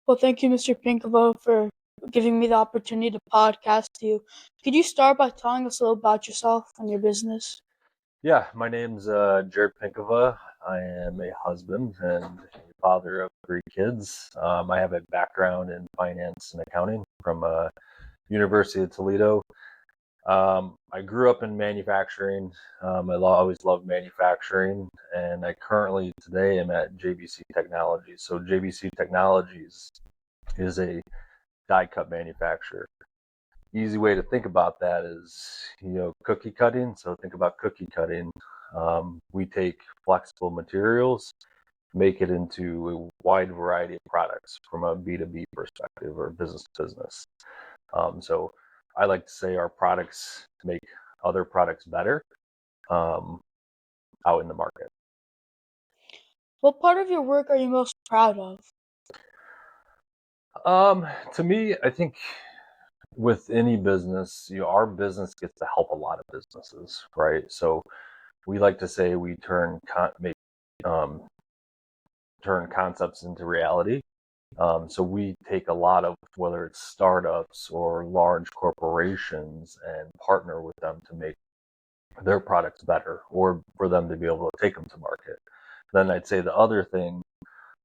Well, thank you, Mr. Pinkava, for giving me the opportunity to podcast to you. Could you start by telling us a little about yourself and your business? Yeah, my name's Jerad Pinkava. I am a husband and a father of three kids. I have a background in finance and accounting from University of Toledo. I grew up in manufacturing. Always loved manufacturing, and I currently today am at JBC Technologies. So JBC Technologies is a die cut manufacturer. Easy way to think about that is, cookie cutting. So think about cookie cutting. We take flexible materials, make it into a wide variety of products from a B2B perspective or business to business. So I like to say our products make other products better out in the market. What part of your work are you most proud of? To me, I think with any business, our business gets to help a lot of businesses, right? So we like to say we um, turn concepts into reality. So we take a lot of, whether it's startups or large corporations, and partner with them to make their products better or for them to be able to take them to market. Then I'd say the other thing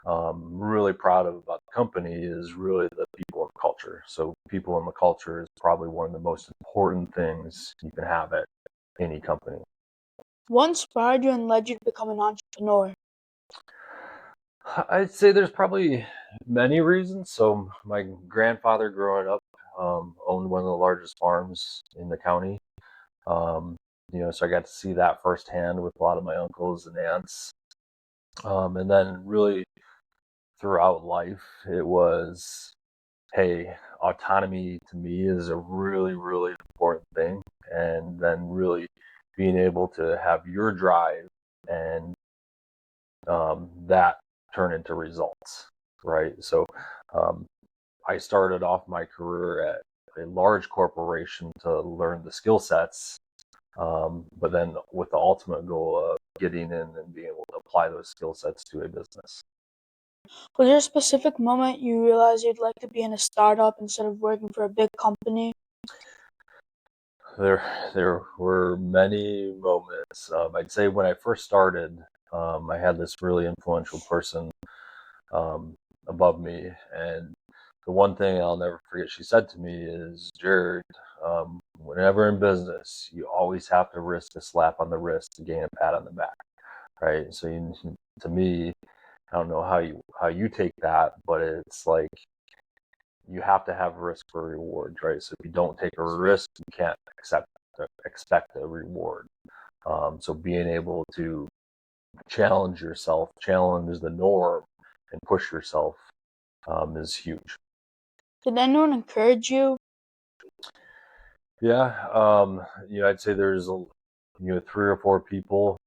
I'm really proud of about the company is really the people and culture. So people and the culture is probably one of the most important things you can have at any company. What inspired you and led you to become an entrepreneur? I'd say there's probably many reasons. So my grandfather growing up owned one of the largest farms in the county. Um, so I got to see that firsthand with a lot of my uncles and aunts. And then really throughout life, it was, hey, autonomy to me is a really, really important thing. And then really being able to have your drive and that turn into results, right? So I started off my career at a large corporation to learn the skill sets, but then with the ultimate goal of getting in and being able to apply those skill sets to a business. Was there a specific moment you realized you'd like to be in a startup instead of working for a big company? There were many moments. I'd say when I first started, I had this really influential person um, above me, and the one thing I'll never forget she said to me is, Jared, whenever in business, you always have to risk a slap on the wrist to gain a pat on the back, right? So to me, I don't know how you take that, but it's like you have to have risk for rewards, right? So if you don't take a risk, you can't expect a reward. So being able to challenge yourself, challenge the norm, and push yourself is huge. Did anyone encourage you? Yeah, I'd say there's three or four people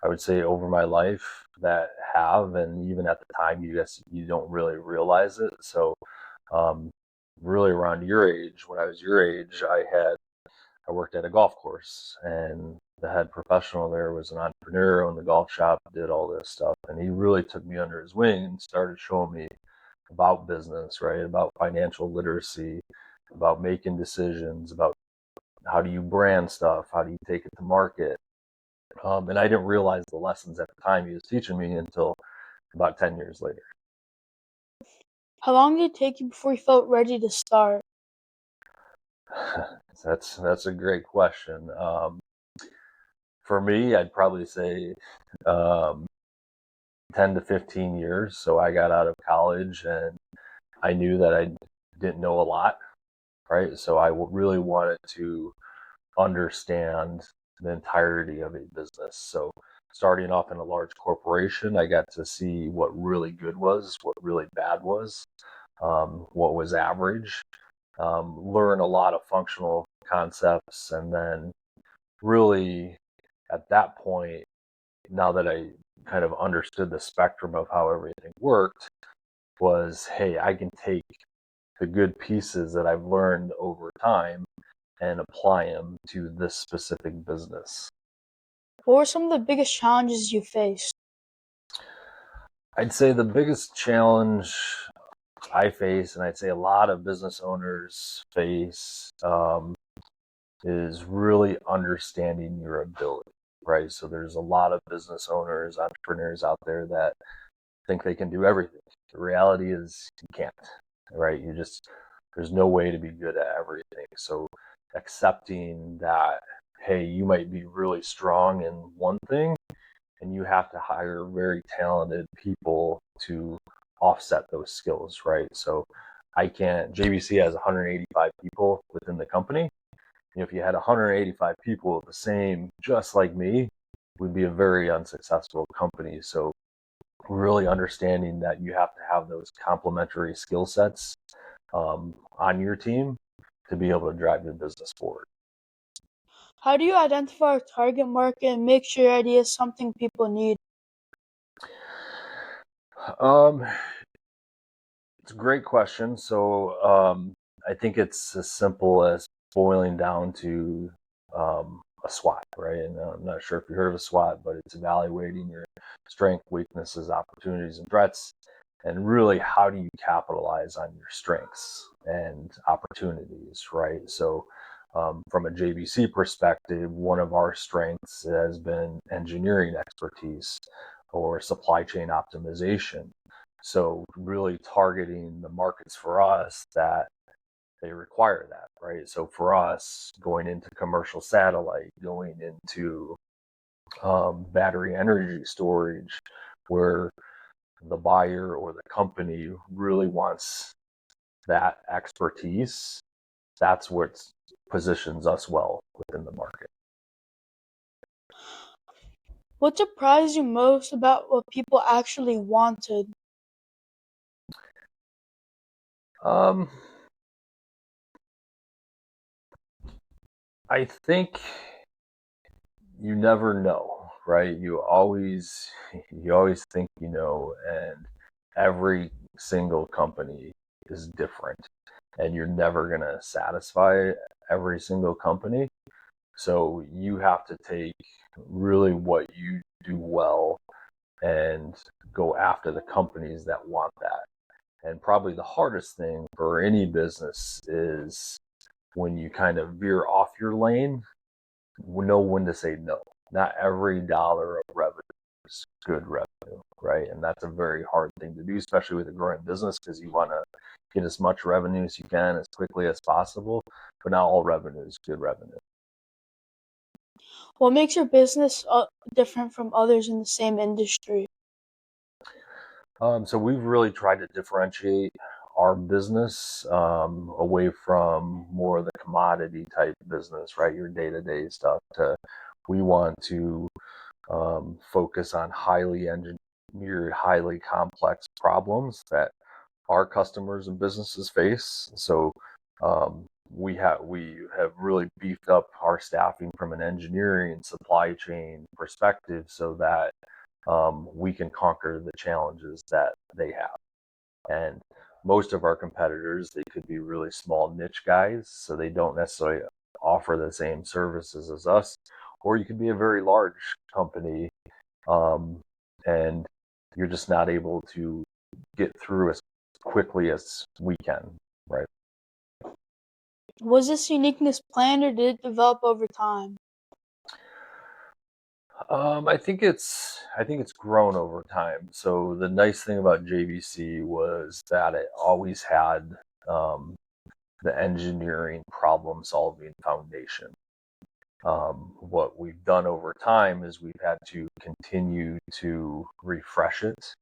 I would say over my life that have, and even at the time, you don't really realize it. So, um, really around your age, when I was your age, I worked at a golf course, and the head professional there was an entrepreneur, owned the golf shop, did all this stuff, and he really took me under his wing and started showing me about business, right? About financial literacy, about making decisions, about how do you brand stuff, how do you take it to market. And I didn't realize the lessons at the time he was teaching me until about 10 years later. How long did it take you before you felt ready to start? That's a great question. For me, I'd probably say um, 10 to 15 years. So I got out of college and I knew that I didn't know a lot, right? So I really wanted to understand the entirety of a business. So starting off in a large corporation, I got to see what really good was, what really bad was, what was average, learn a lot of functional concepts, and then really at that point, now that I kind of understood the spectrum of how everything worked, was, hey, I can take the good pieces that I've learned over time and apply them to this specific business. What were some of the biggest challenges you faced? I'd say the biggest challenge I face, and I'd say a lot of business owners face, is really understanding your ability, right? So there's a lot of business owners, entrepreneurs out there that think they can do everything. The reality is you can't, right? There's no way to be good at everything. So accepting that, hey, you might be really strong in one thing and you have to hire very talented people to offset those skills, right? So JBC has 185 people within the company. If you had 185 people the same, just like me, we'd be a very unsuccessful company. So really understanding that you have to have those complementary skill sets on your team to be able to drive your business forward. How do you identify a target market and make sure your idea is something people need? Um, it's a great question. So I think it's as simple as boiling down to a SWOT, right? And I'm not sure if you heard of a SWOT, but it's evaluating your strengths, weaknesses, opportunities, and threats. And really, how do you capitalize on your strengths and opportunities, right? So, from a JBC perspective, one of our strengths has been engineering expertise or supply chain optimization. So, really targeting the markets for us that they require that, right? So for us, going into commercial satellite, going into battery energy storage, where the buyer or the company really wants that expertise, that's what positions us well within the market. What surprised you most about what people actually wanted? Um, I think you never know, right? You always think you know, and every single company is different, and you're never going to satisfy every single company. So you have to take really what you do well and go after the companies that want that. And probably the hardest thing for any business is when you kind of veer off your lane, know when to say no. Not every dollar of revenue is good revenue, right? And that's a very hard thing to do, especially with a growing business, because you want to get as much revenue as you can as quickly as possible. But not all revenue is good revenue. What makes your business different from others in the same industry? So we've really tried to differentiate our business away from more of the commodity type business, right? Your day-to-day stuff. We want to focus on highly engineered, highly complex problems that our customers and businesses face. So we have really beefed up our staffing from an engineering and supply chain perspective so that we can conquer the challenges that they have. And most of our competitors, they could be really small niche guys, so they don't necessarily offer the same services as us. Or you could be a very large company, um, and you're just not able to get through as quickly as we can, right? Was this uniqueness planned or did it develop over time? I think it's grown over time. So the nice thing about JVC was that it always had um, the engineering problem solving foundation. What we've done over time is we've had to continue to refresh it,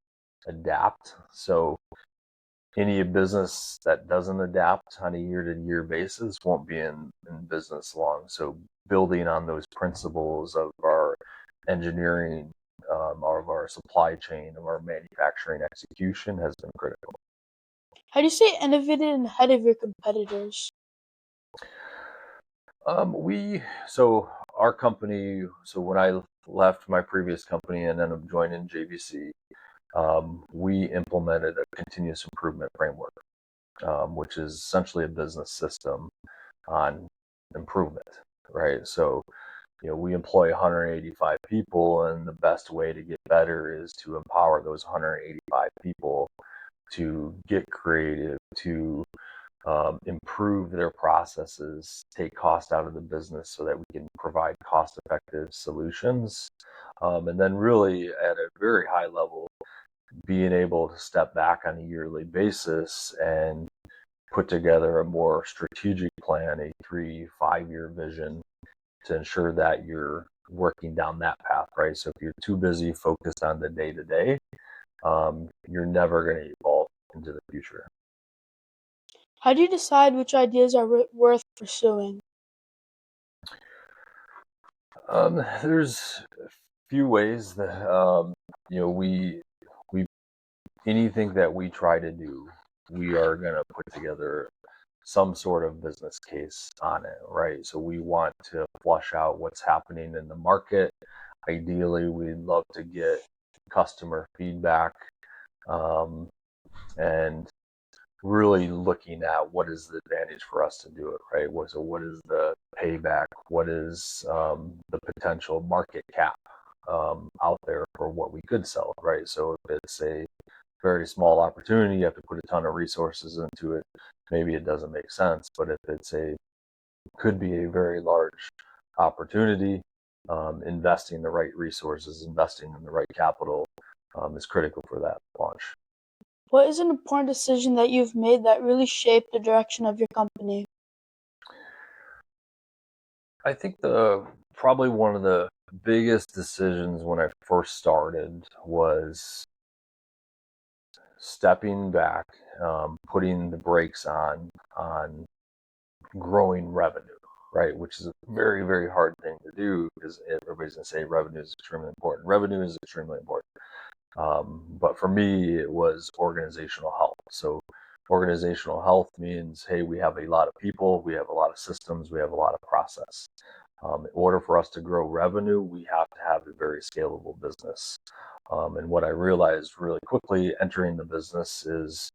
adapt. So any business that doesn't adapt on a year-to-year basis won't be in business long. So building on those principles of our engineering, of our supply chain, of our manufacturing execution has been critical. How do you stay innovative and ahead of your competitors? So our company, so when I left my previous company and then I'm joining JVC, we implemented a continuous improvement framework, which is essentially a business system on improvement, right? So, we employ 185 people, and the best way to get better is to empower those 185 people to get creative, to improve their processes, take cost out of the business so that we can provide cost-effective solutions. And then really at a very high level, being able to step back on a yearly basis and put together a more strategic plan, a 3-5 year vision to ensure that you're working down that path, right? So if you're too busy focused on the day to day, you're never going to evolve into the future. How do you decide which ideas are worth pursuing? There's a few ways that we anything that we try to do, we are going to put together some sort of business case on it, right? So we want to flush out what's happening in the market. Ideally, we'd love to get customer feedback, and really looking at what is the advantage for us to do it, right? So what is the payback? What is the potential market cap out there for what we could sell, right? So if it's a very small opportunity, you have to put a ton of resources into it. Maybe it doesn't make sense, but if could be a very large opportunity, investing the right resources, investing in the right capital is critical for that launch. What is an important decision that you've made that really shaped the direction of your company? I think probably one of the biggest decisions when I first started was stepping back, putting the brakes on growing revenue, right? Which is a very, very hard thing to do because everybody's going to say revenue is extremely important. Revenue is extremely important. But for me, it was organizational health. So organizational health means, hey, we have a lot of people, we have a lot of systems, we have a lot of process. In order for us to grow revenue, we have to have a very scalable business. And what I realized really quickly entering the business is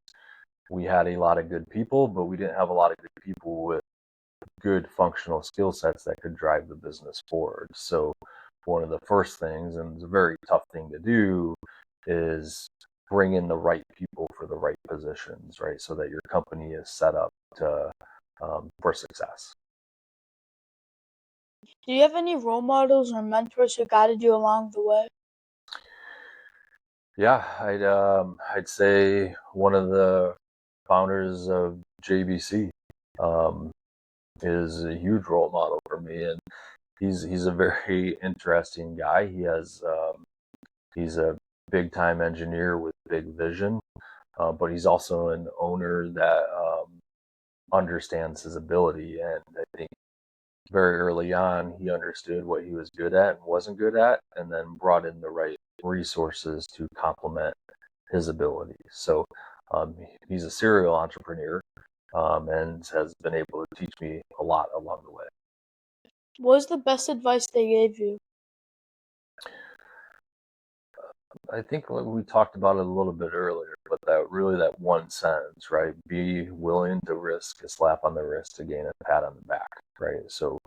we had a lot of good people, but we didn't have a lot of good people with good functional skill sets that could drive the business forward. So one of the first things, and it's a very tough thing to do, is bring in the right people for the right positions, right? So that your company is set up for success. Do you have any role models or mentors who guided you along the way? Yeah, I'd say one of the founders of JBC is a huge role model for me, and he's a very interesting guy. He's a big time engineer with big vision, but he's also an owner that understands his ability. And I think very early on, he understood what he was good at and wasn't good at, and then brought in the right resources to complement his abilities. So he's a serial entrepreneur, and has been able to teach me a lot along the way. What was the best advice they gave you? I think we talked about it a little bit earlier, but that one sentence, right? Be willing to risk a slap on the wrist to gain a pat on the back, right? So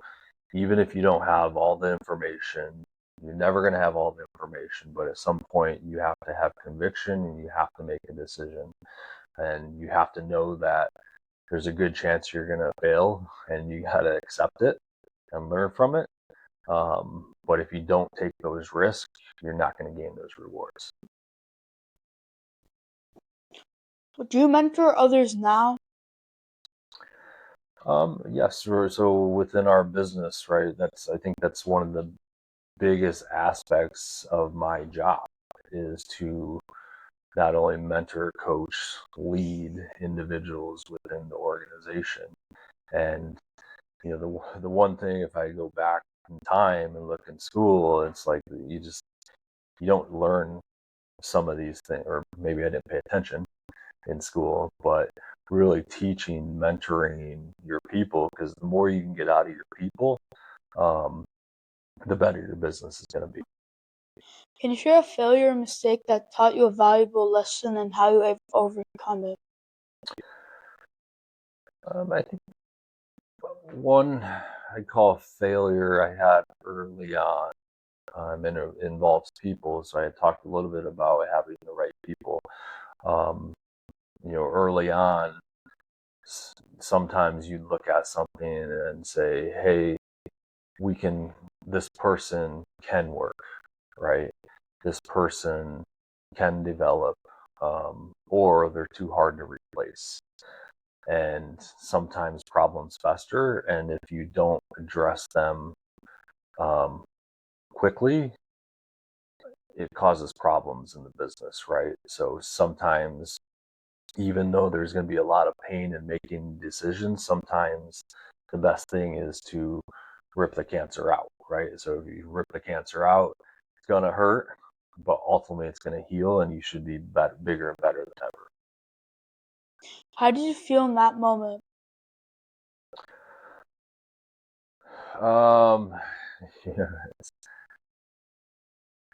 even if you don't have all the information, you're never going to have all the information, but at some point you have to have conviction and you have to make a decision. And you have to know that there's a good chance you're going to fail and you got to accept it and learn from it. But if you don't take those risks, you're not going to gain those rewards. Do you mentor others now? Yes, so within our business, right? I think that's one of the biggest aspects of my job is to not only mentor, coach, lead individuals within the organization. And the one thing, if I go back in time and look in school, it's like you don't learn some of these things, or maybe I didn't pay attention in school, but really teaching, mentoring your people, because the more you can get out of your people, the better your business is going to be. Can you share a failure or mistake that taught you a valuable lesson and how you overcome it? I think one I'd call a failure I had early on, and it involves people. So I had talked a little bit about having the right people. Um, early on, sometimes you look at something and say, hey, this person can work, right? This person can develop, or they're too hard to replace. And sometimes problems fester, and if you don't address them quickly, it causes problems in the business, right? So sometimes, even though there's going to be a lot of pain in making decisions, sometimes the best thing is to rip the cancer out, right? So if you rip the cancer out, it's going to hurt, but ultimately it's going to heal, and you should be bigger and better than ever. How did you feel in that moment? Yeah,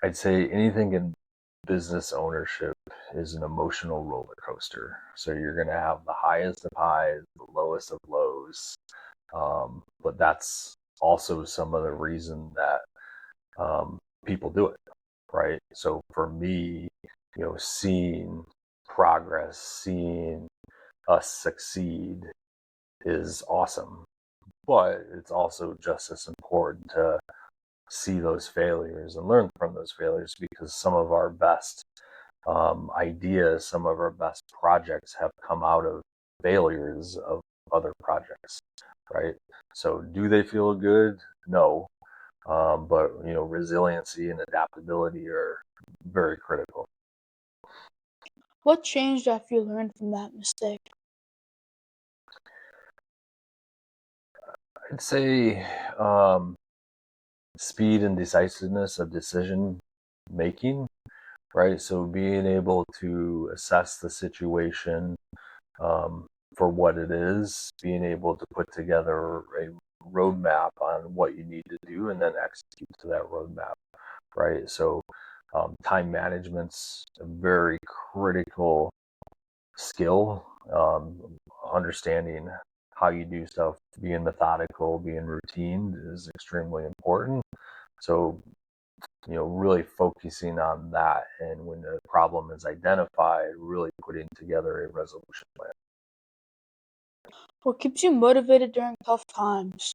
I'd say anything in business ownership is an emotional roller coaster. So you're going to have the highest of highs, the lowest of lows. But that's also some of the reason that people do it, right? So for me, seeing progress, seeing us succeed is awesome. But it's also just as important to see those failures and learn from those failures, because some of our best ideas, some of our best projects have come out of failures of other projects, right? So do they feel good? No. But resiliency and adaptability are very critical. What changed after you learned from that mistake? I'd say speed and decisiveness of decision making, right? So being able to assess the situation for what it is, being able to put together a roadmap on what you need to do, and then execute to that roadmap, right? So time management's a very critical skill. Understanding how you do stuff, being methodical, being routine is extremely important. So really focusing on that, and when the problem is identified, really putting together a resolution plan. What keeps you motivated during tough times?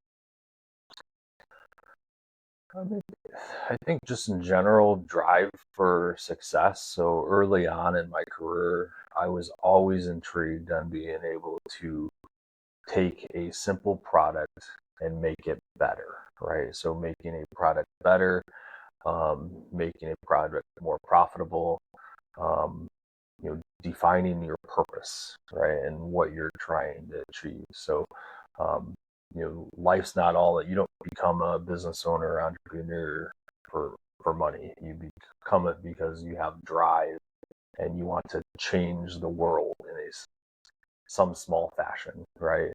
I think just in general, drive for success. So early on in my career, I was always intrigued on being able to take a simple product and make it better, right? So making a product better, making a product more profitable, um, defining your purpose, right, and what you're trying to achieve. So, um, life's not all that. You don't become a business owner or entrepreneur for money. You become it because you have drive and you want to change the world in some small fashion, right?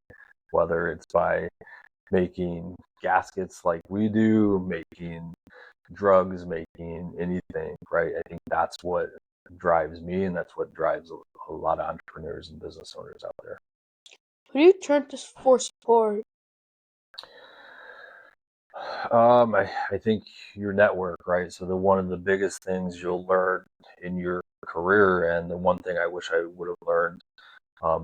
Whether it's by making gaskets like we do, making drugs, making anything, right? I think that's what drives me, and that's what drives a lot of entrepreneurs and business owners out there. Who do you turn to for support? I think your network, right? So one of the biggest things you'll learn in your career, and the one thing I wish I would have learned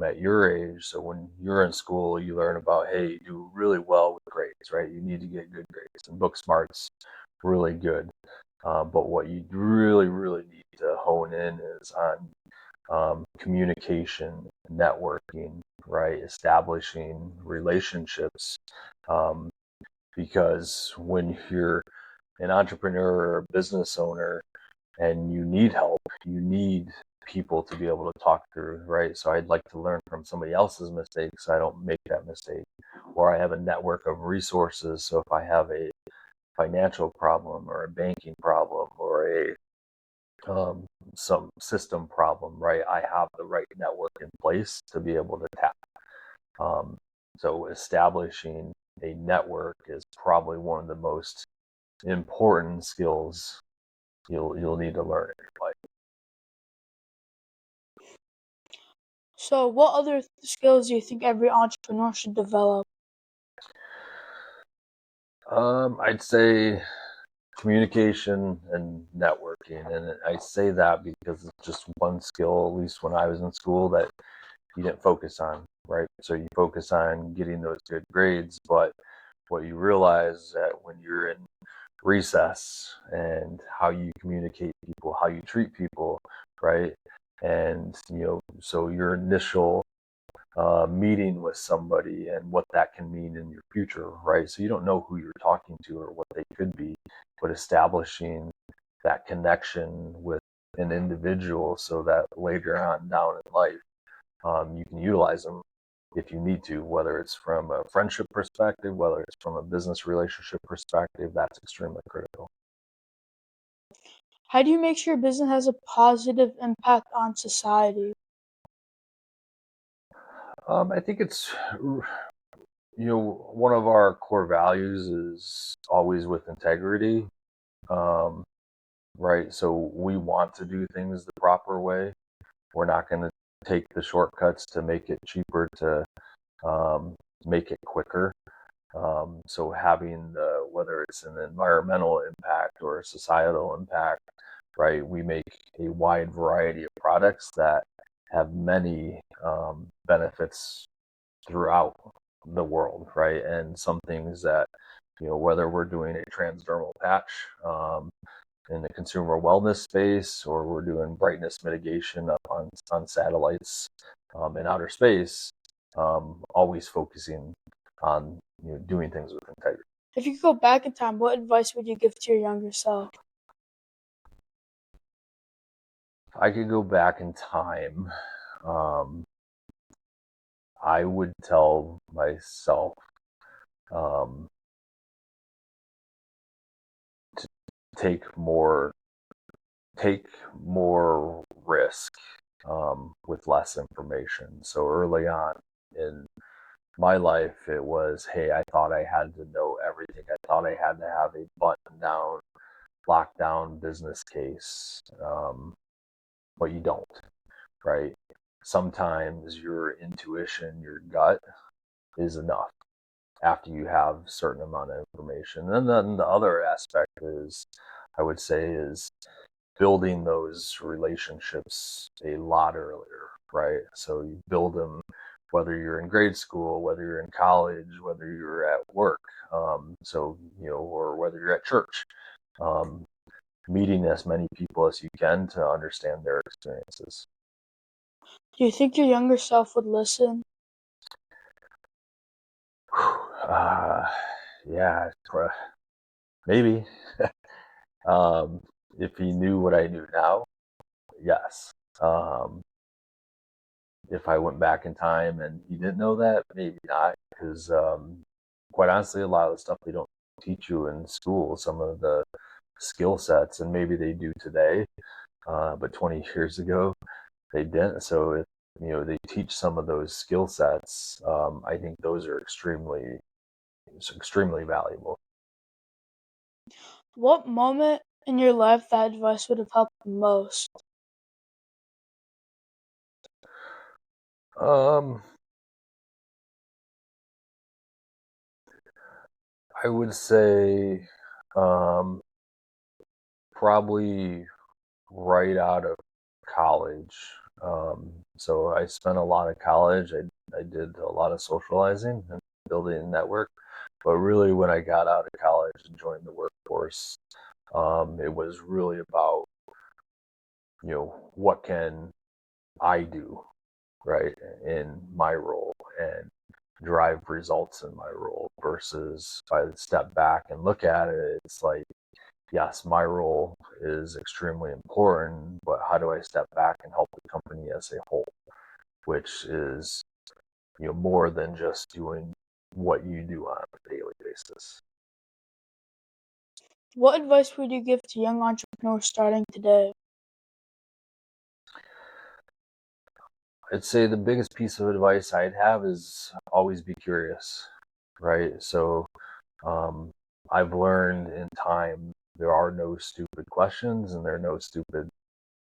at your age. So when you're in school, you learn about, hey, you do really well with grades, right? You need to get good grades, and book smart's really good. But what you really, really need to hone in is on communication, networking, right? Establishing relationships. Um, because when you're an entrepreneur or a business owner and you need help, you need people to be able to talk through, right? So I'd like to learn from somebody else's mistakes so I don't make that mistake. Or I have a network of resources. So if I have a financial problem or a banking problem or some system problem, right? I have the right network in place to be able to tap. Um, so establishing a network is probably one of the most important skills you'll need to learn in your life. So, what other skills do you think every entrepreneur should develop? I'd say communication and networking. And I say that because it's just one skill, at least when I was in school, that you didn't focus on, right? So you focus on getting those good grades, but what you realize that when you're in recess and how you communicate people, how you treat people, right? And so your initial meeting with somebody and what that can mean in your future, right? So you don't know who you're talking to or what they could be, but establishing that connection with an individual so that later on down in life, you can utilize them if you need to, whether it's from a friendship perspective, whether it's from a business relationship perspective, that's extremely critical. How do you make sure business has a positive impact on society? I think it's, one of our core values is always with integrity, um, right? So we want to do things the proper way. We're not going to take the shortcuts to make it cheaper, to make it quicker. So having whether it's an environmental impact or a societal impact, right? We make a wide variety of products that have many benefits throughout the world, right? And some things that, whether we're doing a transdermal patch in the consumer wellness space, or we're doing brightness mitigation up on satellites in outer space, always focusing on doing things with integrity. If you could go back in time, what advice would you give to your younger self? If I could go back in time, um, I would tell myself um, to take more risk with less information. So early on in my life, it was, hey, I thought I had to know everything. I thought I had to have a button down, lockdown business case, but you don't, right? Sometimes your intuition, your gut is enough after you have a certain amount of information. And then the other aspect is, I would say, is building those relationships a lot earlier, right? So you build them whether you're in grade school, whether you're in college, whether you're at work, or whether you're at church. Um, Meeting as many people as you can to understand their experiences. Do you think your younger self would listen? Uh, yeah, maybe. um, if he knew what I knew now, yes. Um, if I went back in time and he didn't know that, maybe not, because quite honestly, a lot of the stuff they don't teach you in school, some of the skill sets, and maybe they do today, but 20 years ago they didn't. So if they teach some of those skill sets, I think those are extremely valuable. What moment in your life that advice would have helped the most? Um, I would say um, probably right out of college. So I spent a lot of college. I did a lot of socializing and building a network. But really, when I got out of college and joined the workforce, it was really about, what can I do, right, in my role and drive results in my role versus if I step back and look at it, it's like, yes, my role is extremely important, but how do I step back and help the company as a whole, which is, more than just doing what you do on a daily basis. What advice would you give to young entrepreneurs starting today? I'd say the biggest piece of advice I'd have is always be curious, right? So um, I've learned in time there are no stupid questions and there are no stupid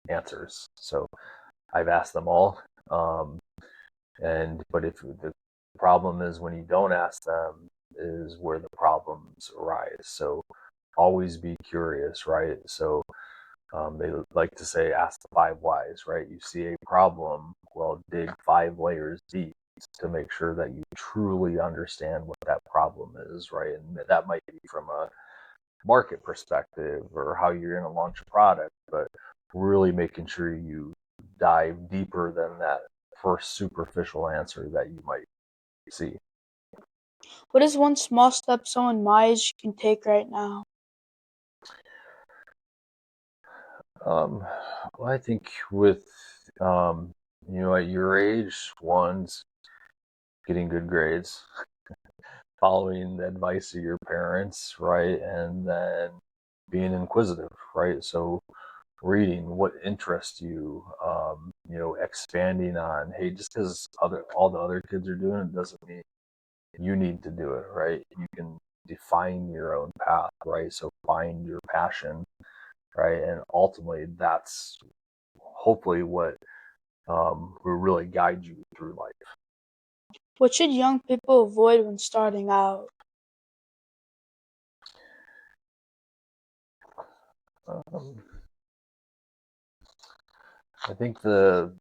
answers. So I've asked them all. But if the problem is when you don't ask them is where the problems arise. So always be curious, right? So they like to say, ask the 5 whys, right? You see a problem, well, dig 5 layers deep to make sure that you truly understand what that problem is, right? And that might be from a market perspective or how you're going to launch a product, but really making sure you dive deeper than that first superficial answer that you might see. What is one small step someone my age can take right now? Well, I think with at your age, one's getting good grades, following the advice of your parents, right? And then being inquisitive, right? So reading what interests you, expanding on, hey, just because all the other kids are doing it doesn't mean you need to do it, right? You can define your own path, right? So find your passion, right? And ultimately that's hopefully what will really guide you through life. What should young people avoid when starting out? Um, I think the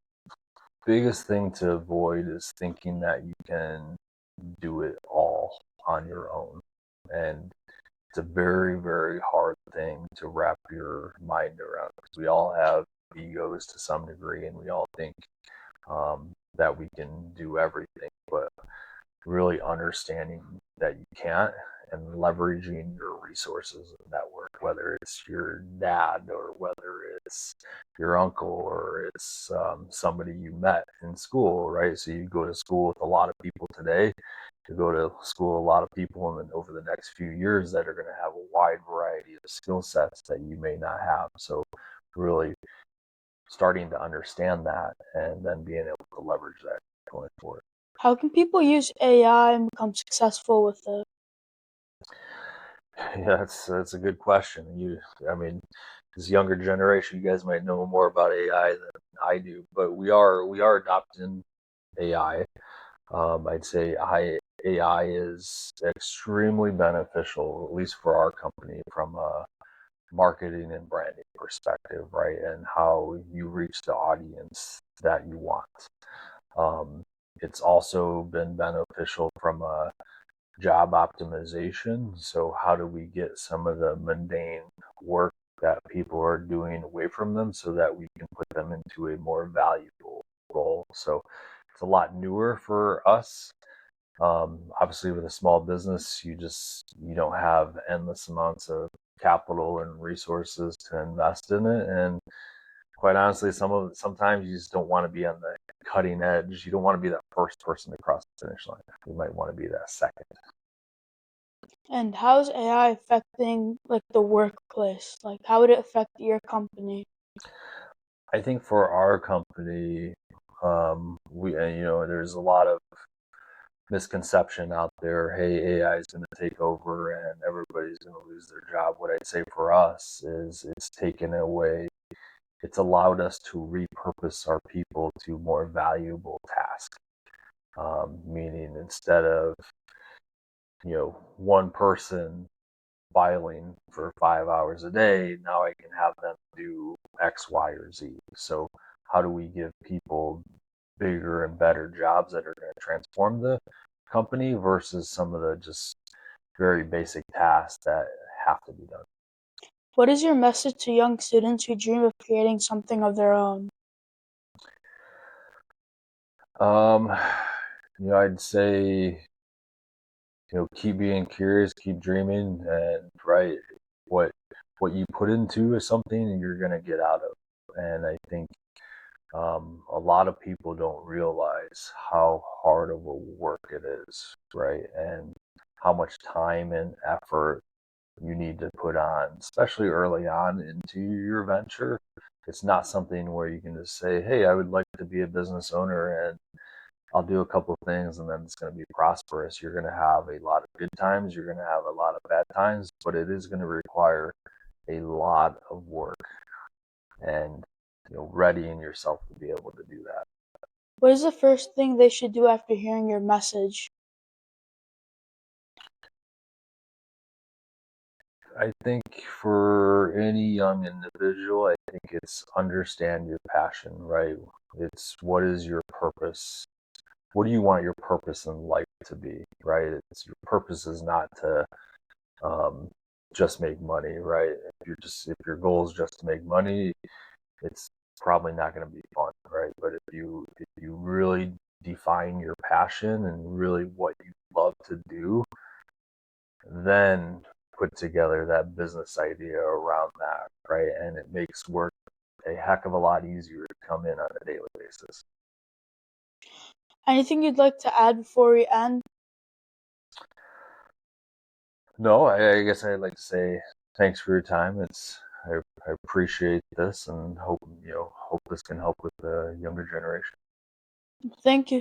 biggest thing to avoid is thinking that you can do it all on your own. And it's a very, very hard thing to wrap your mind around because we all have egos to some degree and we all think that we can do everything. But really understanding that you can't and leveraging your resources and network, whether it's your dad or whether it's your uncle or it's somebody you met in school, right? So you go to school with a lot of people today, you go to school with a lot of people, and then over the next few years that are going to have a wide variety of skill sets that you may not have. So really starting to understand that and then being able to leverage that going forward. How can people use AI and become successful with it? Yeah, that's a good question. I mean, this younger generation, you guys might know more about AI than I do, but we are adopting AI. I'd say AI is extremely beneficial, at least for our company, from a marketing and branding perspective, right? And how you reach the audience that you want. Um, it's also been beneficial from a job optimization. So, how do we get some of the mundane work that people are doing away from them so that we can put them into a more valuable role? So, it's a lot newer for us. Obviously, with a small business, you don't have endless amounts of capital and resources to invest in it, and quite honestly, sometimes you just don't want to be on the cutting edge. You don't want to be that first person to cross the finish line. You might want to be that second. And how is AI affecting the workplace? How would it affect your company? I think for our company, there's a lot of misconception out there. Hey, AI is going to take over and everybody's going to lose their job. What I'd say for us is it's taken away. It's allowed us to repurpose our people to more valuable tasks. Meaning instead of one person filing for 5 hours a day, now I can have them do X, Y, or Z. So how do we give people bigger and better jobs that are going to transform the company versus some of the just very basic tasks that have to be done? What is your message to young students who dream of creating something of their own? Um, I'd say, keep being curious, keep dreaming, and right, what what you put into is something you're gonna get out of. And I think a lot of people don't realize how hard of a work it is, right? And how much time and effort you need to put on, especially early on into your venture. It's not something where you can just say, hey, I would like to be a business owner and I'll do a couple of things and then it's going to be prosperous. You're going to have a lot of good times, you're going to have a lot of bad times, but it is going to require a lot of work and readying yourself to be able to do that. What is the first thing they should do after hearing your message? I think for any young individual, I think it's understand your passion, right? It's what is your purpose? What do you want your purpose in life to be, right? It's your purpose is not to um, just make money, right? If your goal is just to make money, it's probably not going to be fun, right? But if you really define your passion and really what you love to do, then put together that business idea around that, right? And it makes work a heck of a lot easier to come in on a daily basis. Anything you'd like to add before we end? No, I guess I'd like to say thanks for your time. I appreciate this and hope this can help with the younger generation. Thank you.